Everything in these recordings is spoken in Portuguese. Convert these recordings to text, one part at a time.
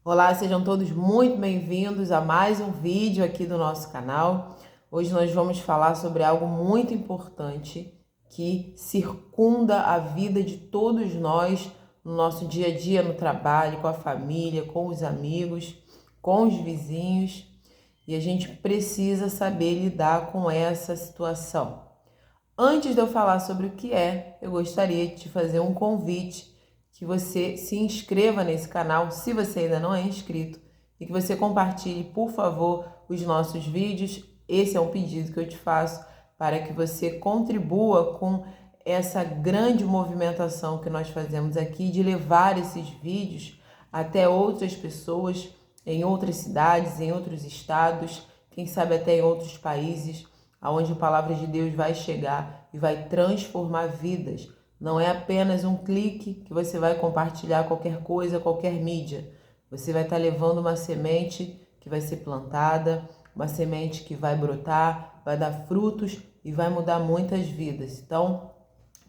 Olá, sejam todos muito bem-vindos a mais um vídeo aqui do nosso canal. Hoje nós vamos falar sobre algo muito importante que circunda a vida de todos nós no nosso dia a dia, no trabalho, com a família, com os amigos, com os vizinhos, e a gente precisa saber lidar com essa situação. Antes de eu falar sobre o que é, eu gostaria de te fazer um convite que você se inscreva nesse canal, se você ainda não é inscrito, e que você compartilhe, por favor, os nossos vídeos. Esse é um pedido que eu te faço para que você contribua com essa grande movimentação que nós fazemos aqui de levar esses vídeos até outras pessoas, em outras cidades, em outros estados, quem sabe até em outros países, aonde a palavra de Deus vai chegar e vai transformar vidas. Não é apenas um clique que você vai compartilhar qualquer coisa, qualquer mídia. Você vai estar levando uma semente que vai ser plantada, uma semente que vai brotar, vai dar frutos e vai mudar muitas vidas. Então,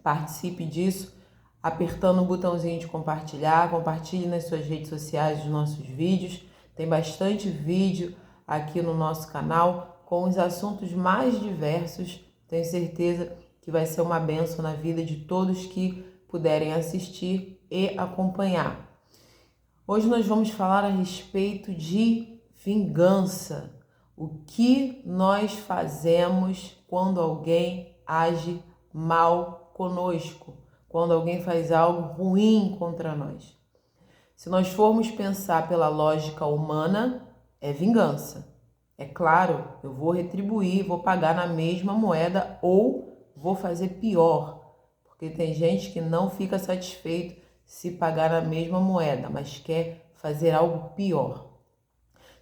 participe disso apertando o botãozinho de compartilhar, compartilhe nas suas redes sociais os nossos vídeos. Tem bastante vídeo aqui no nosso canal com os assuntos mais diversos. Tenho certeza que vai ser uma bênção na vida de todos que puderem assistir e acompanhar. Hoje nós vamos falar a respeito de vingança. O que nós fazemos quando alguém age mal conosco, quando alguém faz algo ruim contra nós. Se nós formos pensar pela lógica humana, é vingança. É claro, eu vou retribuir, vou pagar na mesma moeda ou vou fazer pior, porque tem gente que não fica satisfeito se pagar na mesma moeda, mas quer fazer algo pior.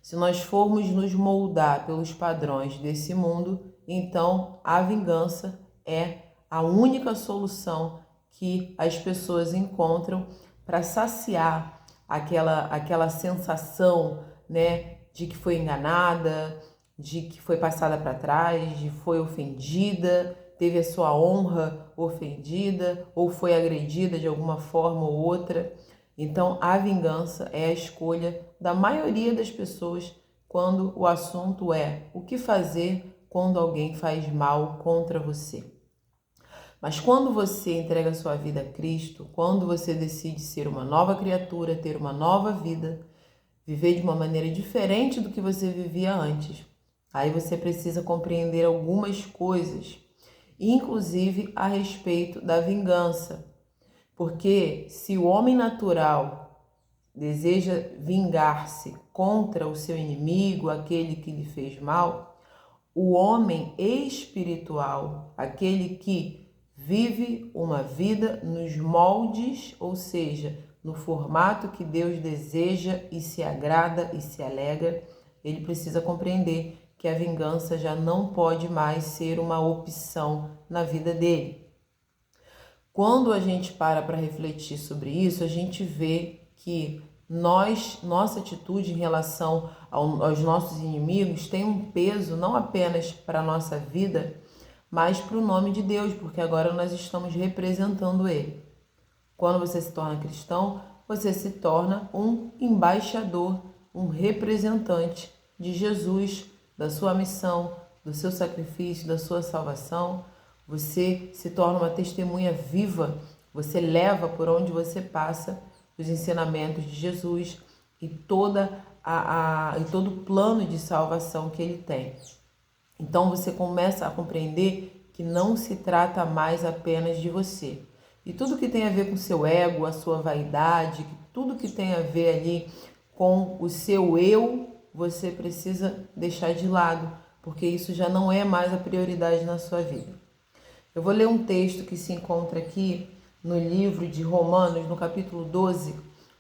Se nós formos nos moldar pelos padrões desse mundo, então a vingança é a única solução que as pessoas encontram para saciar aquela sensação, né, de que foi enganada, de que foi passada para trás, de que foi ofendida, teve a sua honra ofendida ou foi agredida de alguma forma ou outra. Então, a vingança é a escolha da maioria das pessoas quando o assunto é o que fazer quando alguém faz mal contra você. Mas quando você entrega a sua vida a Cristo, quando você decide ser uma nova criatura, ter uma nova vida, viver de uma maneira diferente do que você vivia antes, aí você precisa compreender algumas coisas, inclusive a respeito da vingança. Porque se o homem natural deseja vingar-se contra o seu inimigo, aquele que lhe fez mal, o homem espiritual, aquele que vive uma vida nos moldes, ou seja, no formato que Deus deseja e se agrada e se alegra, ele precisa compreender que a vingança já não pode mais ser uma opção na vida dele. Quando a gente para refletir sobre isso, a gente vê que nossa atitude em relação aos nossos inimigos tem um peso não apenas para a nossa vida, mas para o nome de Deus, porque agora nós estamos representando Ele. Quando você se torna cristão, você se torna um embaixador, um representante de Jesus, da sua missão, do seu sacrifício, da sua salvação. Você se torna uma testemunha viva, você leva por onde você passa os ensinamentos de Jesus e todo o plano de salvação que Ele tem. Então você começa a compreender que não se trata mais apenas de você. E tudo que tem a ver com o seu ego, a sua vaidade, tudo que tem a ver ali com o seu eu, você precisa deixar de lado, porque isso já não é mais a prioridade na sua vida. Eu vou ler um texto que se encontra aqui no livro de Romanos, no capítulo 12.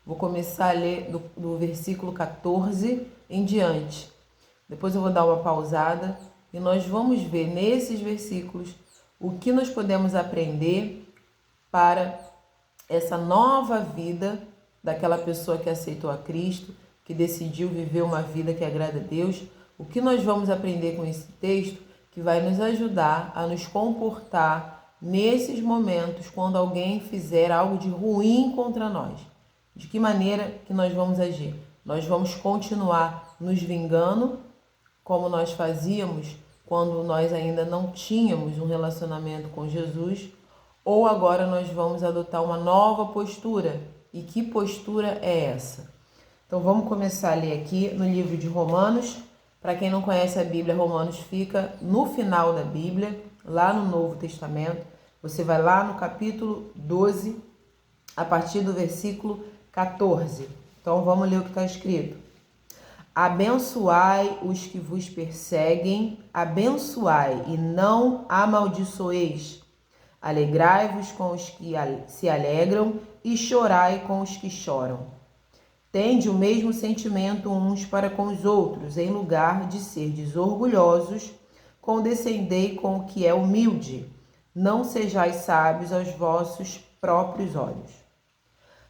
Vou começar a ler do versículo 14 em diante. Depois eu vou dar uma pausada e nós vamos ver nesses versículos o que nós podemos aprender para essa nova vida daquela pessoa que aceitou a Cristo, que decidiu viver uma vida que agrada a Deus. O que nós vamos aprender com esse texto que vai nos ajudar a nos comportar nesses momentos quando alguém fizer algo de ruim contra nós. De que maneira que nós vamos agir? Nós vamos continuar nos vingando, como nós fazíamos quando nós ainda não tínhamos um relacionamento com Jesus, ou agora nós vamos adotar uma nova postura. E que postura é essa? Então vamos começar a ler aqui no livro de Romanos. Para quem não conhece a Bíblia, Romanos fica no final da Bíblia, lá no Novo Testamento. Você vai lá no capítulo 12, a partir do versículo 14. Então vamos ler o que está escrito. Abençoai os que vos perseguem, abençoai e não amaldiçoeis. Alegrai-vos com os que se alegram e chorai com os que choram. Tende o mesmo sentimento uns para com os outros, em lugar de serdes orgulhosos, condescendei com o que é humilde. Não sejais sábios aos vossos próprios olhos.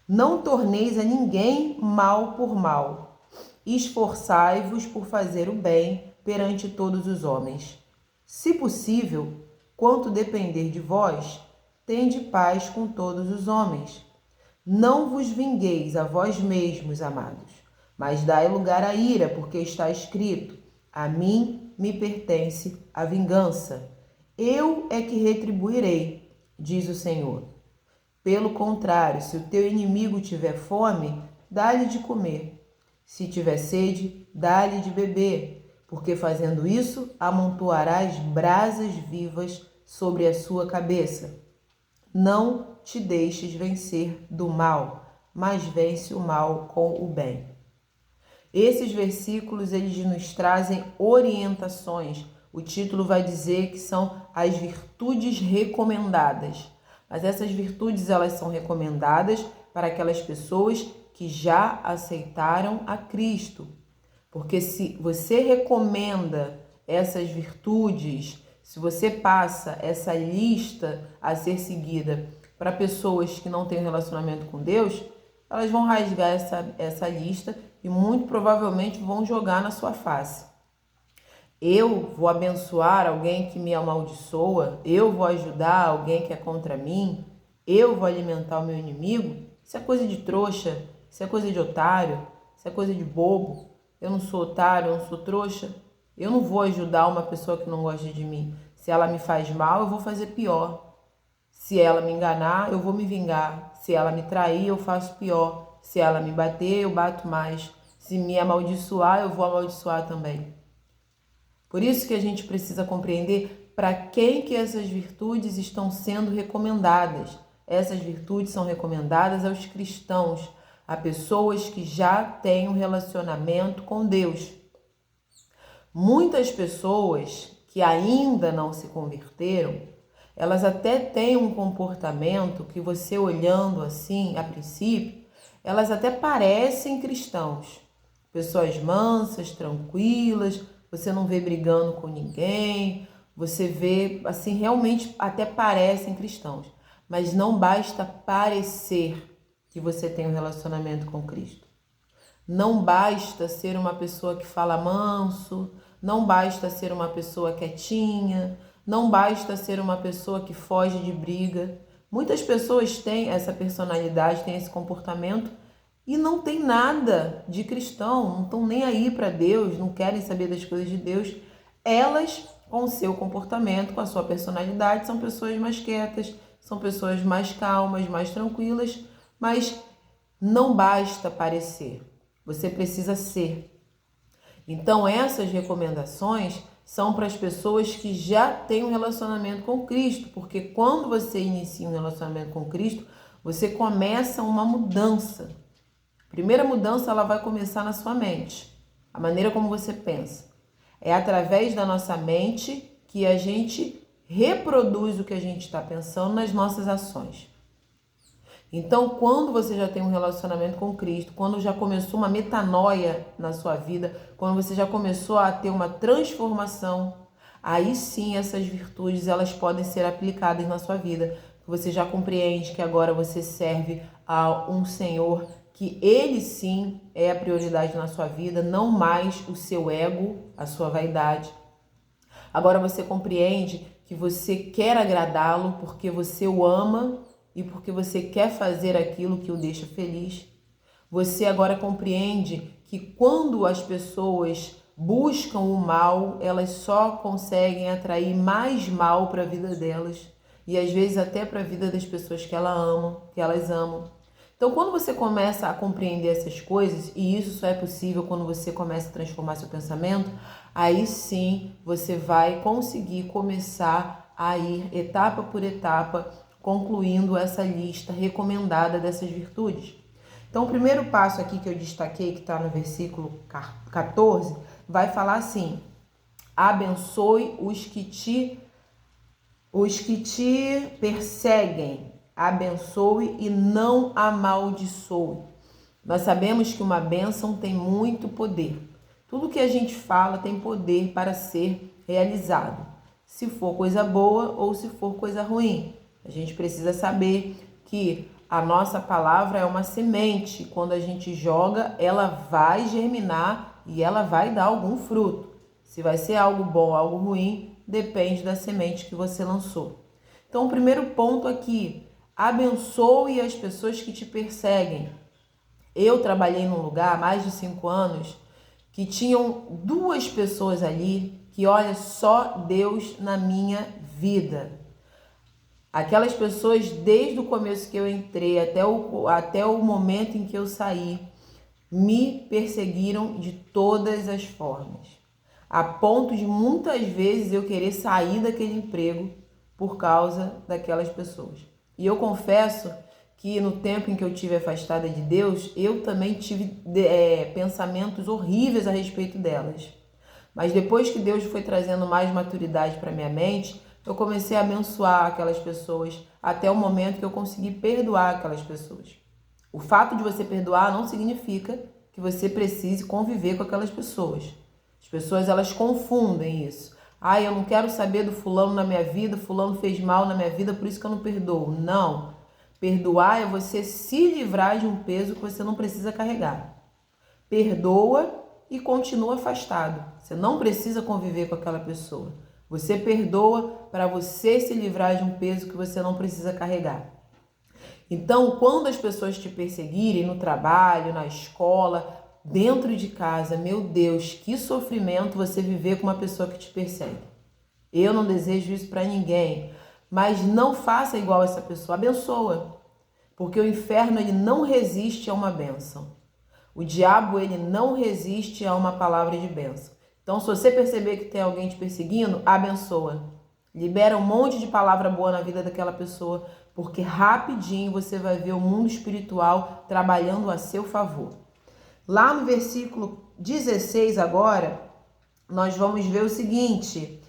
Não torneis a ninguém mal por mal. Esforçai-vos por fazer o bem perante todos os homens. Se possível, quanto depender de vós, tende paz com todos os homens. Não vos vingueis a vós mesmos, amados, mas dai lugar à ira, porque está escrito: a mim me pertence a vingança. Eu é que retribuirei, diz o Senhor. Pelo contrário, se o teu inimigo tiver fome, dá-lhe de comer. Se tiver sede, dá-lhe de beber, porque fazendo isso, amontoarás brasas vivas sobre a sua cabeça. Não te deixes vencer do mal, mas vence o mal com o bem. Esses versículos, eles nos trazem orientações. O título vai dizer que são as virtudes recomendadas. Mas essas virtudes, elas são recomendadas para aquelas pessoas que já aceitaram a Cristo. Porque se você recomenda essas virtudes, se você passa essa lista a ser seguida para pessoas que não têm relacionamento com Deus, elas vão rasgar essa lista e muito provavelmente vão jogar na sua face. Eu vou abençoar alguém que me amaldiçoa, eu vou ajudar alguém que é contra mim, eu vou alimentar o meu inimigo. Isso é coisa de trouxa, isso é coisa de otário, isso é coisa de bobo. Eu não sou otário, eu não sou trouxa. Eu não vou ajudar uma pessoa que não gosta de mim. Se ela me faz mal, eu vou fazer pior. Se ela me enganar, eu vou me vingar. Se ela me trair, eu faço pior. Se ela me bater, eu bato mais. Se me amaldiçoar, eu vou amaldiçoar também. Por isso que a gente precisa compreender para quem que essas virtudes estão sendo recomendadas. Essas virtudes são recomendadas aos cristãos, a pessoas que já têm um relacionamento com Deus. Muitas pessoas que ainda não se converteram, elas até têm um comportamento que você olhando assim, a princípio, elas até parecem cristãos. Pessoas mansas, tranquilas, você não vê brigando com ninguém, você vê, assim, realmente até parecem cristãos. Mas não basta parecer que você tem um relacionamento com Cristo. Não basta ser uma pessoa que fala manso, não basta ser uma pessoa quietinha, não basta ser uma pessoa que foge de briga. Muitas pessoas têm essa personalidade, têm esse comportamento e não tem nada de cristão, não estão nem aí para Deus, não querem saber das coisas de Deus. Elas, com o seu comportamento, com a sua personalidade, são pessoas mais quietas, são pessoas mais calmas, mais tranquilas, mas não basta parecer, você precisa ser. Então essas recomendações são para as pessoas que já têm um relacionamento com Cristo, porque quando você inicia um relacionamento com Cristo, você começa uma mudança. A primeira mudança, ela vai começar na sua mente, a maneira como você pensa. É através da nossa mente que a gente reproduz o que a gente está pensando nas nossas ações. Então, quando você já tem um relacionamento com Cristo, quando já começou uma metanoia na sua vida, quando você já começou a ter uma transformação, aí sim essas virtudes elas podem ser aplicadas na sua vida. Você já compreende que agora você serve a um Senhor, que Ele sim é a prioridade na sua vida, não mais o seu ego, a sua vaidade. Agora você compreende que você quer agradá-lo porque você o ama e porque você quer fazer aquilo que o deixa feliz. Você agora compreende que quando as pessoas buscam o mal, elas só conseguem atrair mais mal para a vida delas e às vezes até para a vida das pessoas que elas amam. Então, quando você começa a compreender essas coisas, e isso só é possível quando você começa a transformar seu pensamento, aí sim você vai conseguir começar a ir etapa por etapa, concluindo essa lista recomendada dessas virtudes. Então, o primeiro passo aqui que eu destaquei, que está no versículo 14, vai falar assim: abençoe os que te perseguem, abençoe e não amaldiçoe. Nós sabemos que uma bênção tem muito poder. Tudo que a gente fala tem poder para ser realizado, se for coisa boa ou se for coisa ruim. A gente precisa saber que a nossa palavra é uma semente. Quando a gente joga, ela vai germinar e ela vai dar algum fruto. Se vai ser algo bom ou algo ruim, depende da semente que você lançou. Então, o primeiro ponto aqui: abençoe as pessoas que te perseguem. Eu trabalhei num lugar há mais de 5 anos que tinham 2 pessoas ali que, olha só Deus na minha vida. Aquelas pessoas, desde o começo que eu entrei até o momento em que eu saí, me perseguiram de todas as formas, a ponto de muitas vezes eu querer sair daquele emprego por causa daquelas pessoas. E eu confesso que no tempo em que eu tive afastada de Deus, eu também tive pensamentos horríveis a respeito delas. Mas depois que Deus foi trazendo mais maturidade para minha mente, eu comecei a abençoar aquelas pessoas até o momento que eu consegui perdoar aquelas pessoas. O fato de você perdoar não significa que você precise conviver com aquelas pessoas. As pessoas, elas confundem isso. Eu não quero saber do fulano na minha vida, fulano fez mal na minha vida, por isso que eu não perdoo. Não. Perdoar é você se livrar de um peso que você não precisa carregar. Perdoa e continua afastado. Você não precisa conviver com aquela pessoa. Você perdoa para você se livrar de um peso que você não precisa carregar. Então, quando as pessoas te perseguirem no trabalho, na escola, dentro de casa, meu Deus, que sofrimento você viver com uma pessoa que te persegue. Eu não desejo isso para ninguém, mas não faça igual essa pessoa, abençoa. Porque o inferno, ele não resiste a uma bênção. O diabo, ele não resiste a uma palavra de bênção. Então, se você perceber que tem alguém te perseguindo, abençoa. Libera um monte de palavra boa na vida daquela pessoa, porque rapidinho você vai ver o mundo espiritual trabalhando a seu favor. Lá no versículo 16 agora, nós vamos ver o seguinte: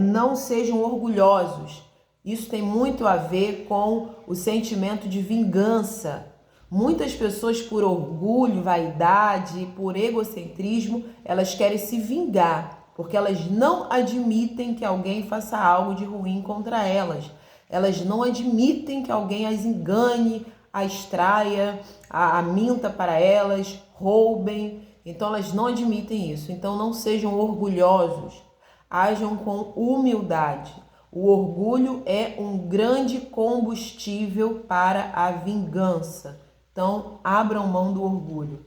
não sejam orgulhosos. Isso tem muito a ver com o sentimento de vingança. Muitas pessoas, por orgulho, vaidade, por egocentrismo, elas querem se vingar, porque elas não admitem que alguém faça algo de ruim contra elas. Elas não admitem que alguém as engane, as traia, a minta para elas, roubem. Então elas não admitem isso. Então não sejam orgulhosos, ajam com humildade. O orgulho é um grande combustível para a vingança. Então, abram mão do orgulho.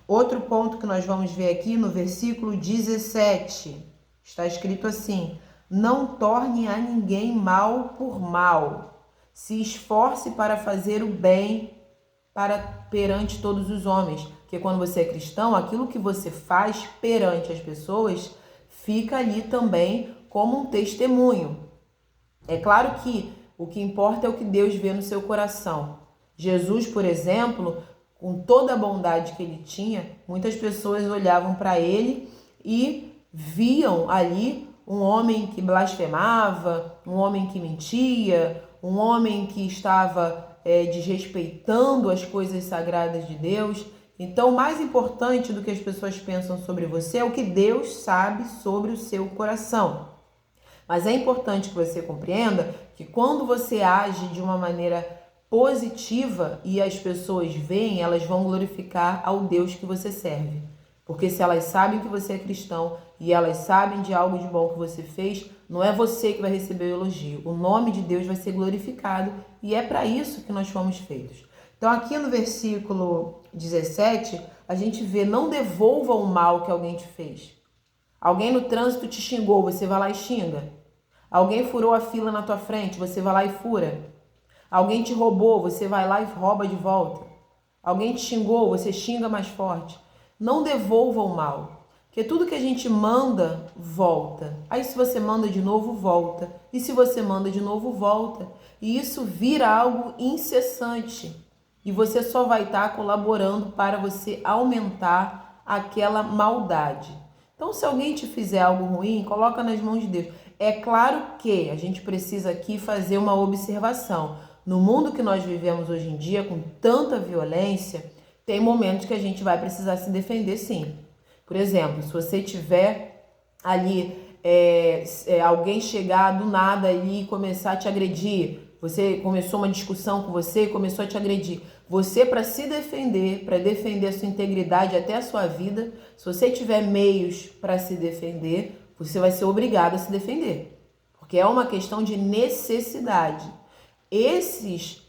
Outro ponto que nós vamos ver aqui no versículo 17, está escrito assim: não torne a ninguém mal por mal, se esforce para fazer o bem perante todos os homens. Porque quando você é cristão, aquilo que você faz perante as pessoas fica ali também como um testemunho. É claro que o que importa é o que Deus vê no seu coração. Jesus, por exemplo, com toda a bondade que ele tinha, muitas pessoas olhavam para ele e viam ali um homem que blasfemava, um homem que mentia, um homem que estava desrespeitando as coisas sagradas de Deus. Então, o mais importante do que as pessoas pensam sobre você é o que Deus sabe sobre o seu coração. Mas é importante que você compreenda que quando você age de uma maneira positiva e as pessoas veem, elas vão glorificar ao Deus que você serve. Porque se elas sabem que você é cristão e elas sabem de algo de bom que você fez, não é você que vai receber o elogio. O nome de Deus vai ser glorificado e é para isso que nós fomos feitos. Então aqui no versículo 17, a gente vê: não devolva o mal que alguém te fez. Alguém no trânsito te xingou, você vai lá e xinga. Alguém furou a fila na tua frente, você vai lá e fura. Alguém te roubou, você vai lá e rouba de volta. Alguém te xingou, você xinga mais forte. Não devolva o mal, porque tudo que a gente manda, volta. Aí se você manda de novo, volta. E se você manda de novo, volta. E isso vira algo incessante. E você só vai estar colaborando para você aumentar aquela maldade. Então, se alguém te fizer algo ruim, coloca nas mãos de Deus. É claro que a gente precisa aqui fazer uma observação. No mundo que nós vivemos hoje em dia, com tanta violência, tem momentos que a gente vai precisar se defender, sim. Por exemplo, se você tiver ali, alguém chegar do nada ali e começar a te agredir, você começou uma discussão com você e começou a te agredir. Você, para se defender, para defender a sua integridade até a sua vida, se você tiver meios para se defender, você vai ser obrigado a se defender. Porque é uma questão de necessidade. Esses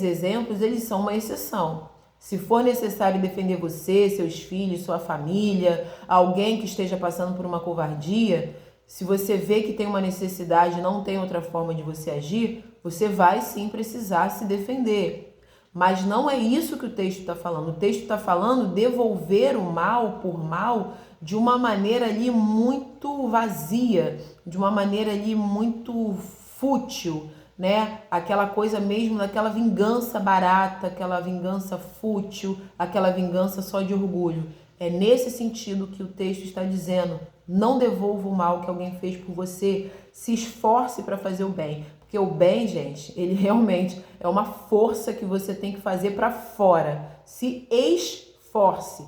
exemplos, eles são uma exceção. Se for necessário defender você, seus filhos, sua família, alguém que esteja passando por uma covardia, se você vê que tem uma necessidade, não tem outra forma de você agir, você vai sim precisar se defender. Mas não é isso que o texto está falando. O texto está falando devolver o mal por mal de uma maneira ali muito vazia, de uma maneira ali muito fútil, né? Aquela coisa mesmo daquela vingança barata, aquela vingança fútil, aquela vingança só de orgulho. É nesse sentido que o texto está dizendo: não devolva o mal que alguém fez por você, se esforce para fazer o bem. Porque o bem, gente, ele realmente é uma força que você tem que fazer para fora. Se esforce.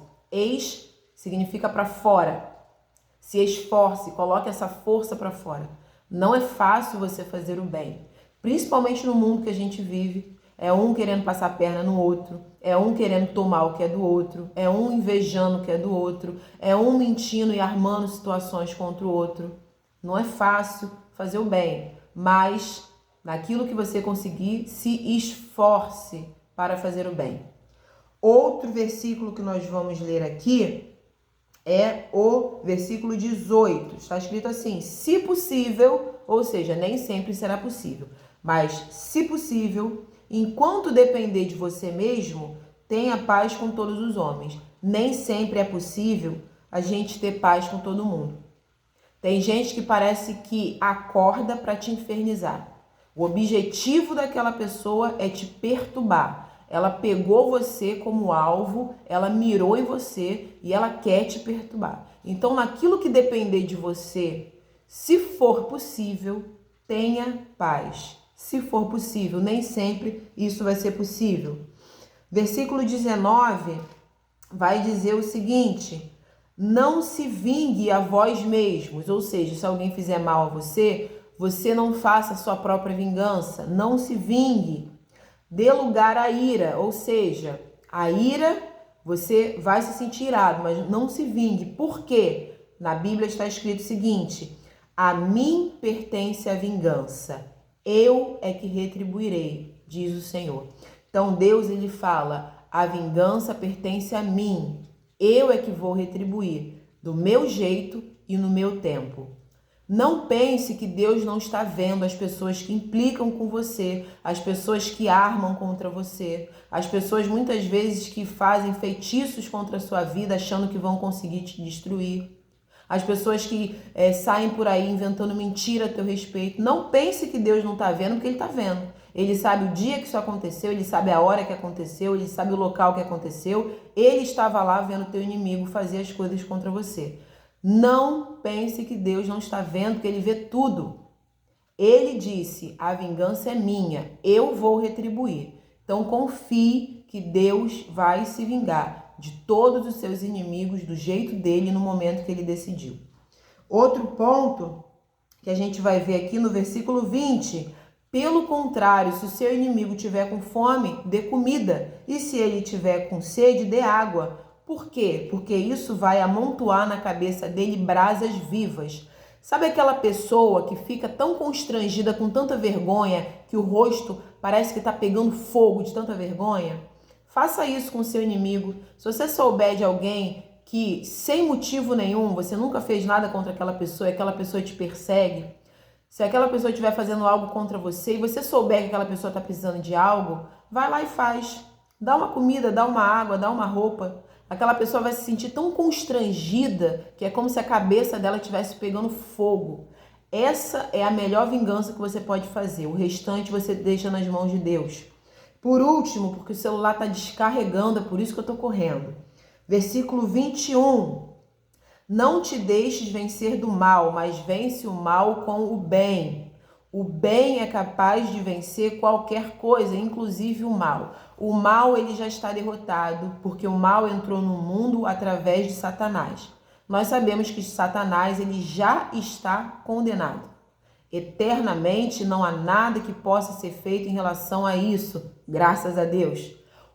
Significa para fora. Se esforce, coloque essa força para fora. Não é fácil você fazer o bem. Principalmente no mundo que a gente vive. É um querendo passar a perna no outro. É um querendo tomar o que é do outro. É um invejando o que é do outro. É um mentindo e armando situações contra o outro. Não é fácil fazer o bem. Mas, naquilo que você conseguir, se esforce para fazer o bem. Outro versículo que nós vamos ler aqui é o versículo 18. Está escrito assim: se possível, ou seja, nem sempre será possível, mas se possível, enquanto depender de você mesmo, tenha paz com todos os homens. Nem sempre é possível a gente ter paz com todo mundo. Tem gente que parece que acorda para te infernizar. O objetivo daquela pessoa é te perturbar. Ela pegou você como alvo, ela mirou em você e ela quer te perturbar. Então, naquilo que depender de você, se for possível, tenha paz. Se for possível, nem sempre isso vai ser possível. Versículo 19 vai dizer o seguinte: não se vingue a vós mesmos, ou seja, se alguém fizer mal a você, você não faça a sua própria vingança, não se vingue. Dê lugar à ira, ou seja, a ira, você vai se sentir irado, mas não se vingue. Por quê? Na Bíblia está escrito o seguinte: a mim pertence a vingança, eu é que retribuirei, diz o Senhor. Então Deus, ele fala: a vingança pertence a mim, eu é que vou retribuir, do meu jeito e no meu tempo. Não pense que Deus não está vendo as pessoas que implicam com você, as pessoas que armam contra você, as pessoas muitas vezes que fazem feitiços contra a sua vida achando que vão conseguir te destruir. As pessoas que saem por aí inventando mentira a teu respeito. Não pense que Deus não está vendo, porque Ele está vendo. Ele sabe o dia que isso aconteceu, Ele sabe a hora que aconteceu, Ele sabe o local que aconteceu. Ele estava lá vendo o teu inimigo fazer as coisas contra você. Não pense que Deus não está vendo, porque Ele vê tudo. Ele disse: a vingança é minha, eu vou retribuir. Então confie que Deus vai se vingar de todos os seus inimigos do jeito dele no momento que ele decidiu. Outro ponto que a gente vai ver aqui no versículo 20: pelo contrário, se o seu inimigo tiver com fome, dê comida, e se ele tiver com sede, dê água. Por quê? Porque isso vai amontoar na cabeça dele brasas vivas. Sabe aquela pessoa que fica tão constrangida, com tanta vergonha, que o rosto parece que está pegando fogo de tanta vergonha? Faça isso com o seu inimigo. Se você souber de alguém que, sem motivo nenhum, você nunca fez nada contra aquela pessoa e aquela pessoa te persegue, se aquela pessoa estiver fazendo algo contra você e você souber que aquela pessoa está precisando de algo, vai lá e faz. Dá uma comida, dá uma água, dá uma roupa. Aquela pessoa vai se sentir tão constrangida que é como se a cabeça dela estivesse pegando fogo. Essa é a melhor vingança que você pode fazer. O restante você deixa nas mãos de Deus. Por último, porque o celular está descarregando, é por isso que eu estou correndo. Versículo 21. Não te deixes vencer do mal, mas vence o mal com o bem. O bem é capaz de vencer qualquer coisa, inclusive o mal. O mal ele já está derrotado, porque o mal entrou no mundo através de Satanás. Nós sabemos que Satanás ele já está condenado. Eternamente não há nada que possa ser feito em relação a isso, graças a Deus.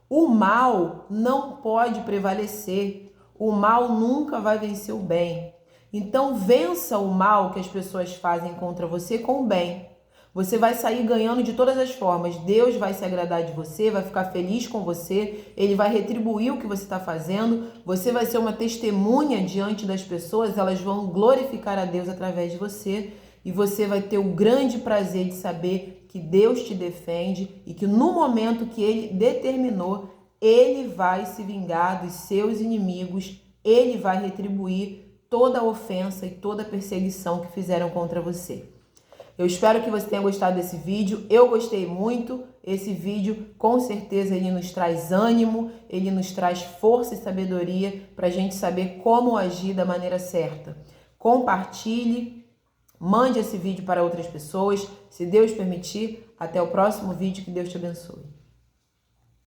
O mal não pode prevalecer. O mal nunca vai vencer o bem. Então vença o mal que as pessoas fazem contra você com o bem. Você vai sair ganhando de todas as formas. Deus vai se agradar de você, vai ficar feliz com você, Ele vai retribuir o que você está fazendo, você vai ser uma testemunha diante das pessoas, elas vão glorificar a Deus através de você e você vai ter o grande prazer de saber que Deus te defende e que no momento que Ele determinou, Ele vai se vingar dos seus inimigos, Ele vai retribuir toda a ofensa e toda a perseguição que fizeram contra você. Eu espero que você tenha gostado desse vídeo. Eu gostei muito. Esse vídeo, com certeza, ele nos traz ânimo, ele nos traz força e sabedoria para a gente saber como agir da maneira certa. Compartilhe, mande esse vídeo para outras pessoas. Se Deus permitir, até o próximo vídeo. Que Deus te abençoe.